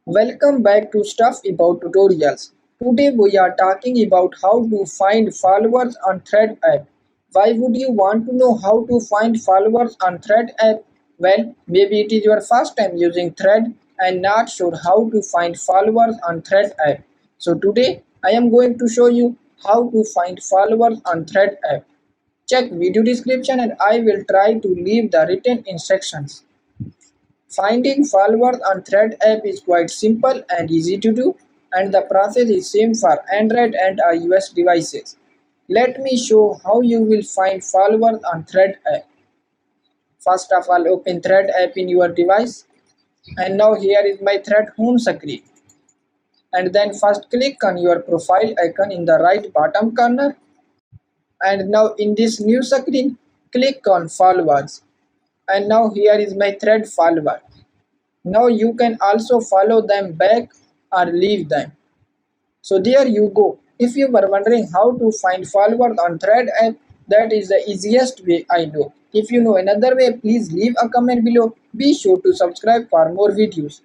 Welcome back to Stuff About Tutorials. Today we are talking about how to find followers on Thread app. Why would you want to know how to find followers on Thread app? Well, maybe it is your first time using Thread and not sure how to find followers on Thread app. So today I am going to show you how to find followers on Thread app. Check video description and I will try to leave the written instructions. Finding followers on Thread app is quite simple and easy to do, and the process is same for Android and iOS devices. Let me show how you will find followers on Thread app. First of all, open Thread app in your device, and now here is my Thread home screen. And then first click on your profile icon in the right bottom corner, and now in this new screen, click on followers. And now here is my Thread follower. Now you can also follow them back or leave them. So there you go. If you were wondering how to find followers on Thread app, that is the easiest way I know. If you know another way, please leave a comment below. Be sure to subscribe for more videos.